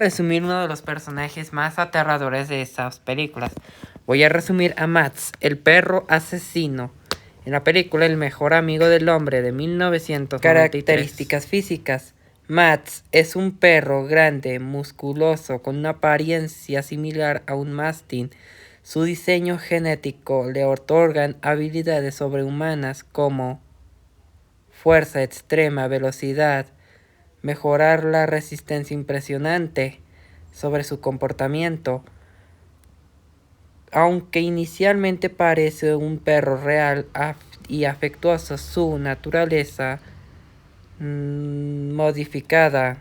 Resumir uno de los personajes más aterradores de esas películas. Voy a resumir a Max, el perro asesino. En la película El mejor amigo del hombre de 1993. Características físicas. Max es un perro grande, musculoso, con una apariencia similar a un mastín. Su diseño genético le otorgan habilidades sobrehumanas como fuerza extrema, velocidad, mejorar la resistencia impresionante. Sobre su comportamiento, aunque inicialmente parece un perro real y afectuoso, su naturaleza modificada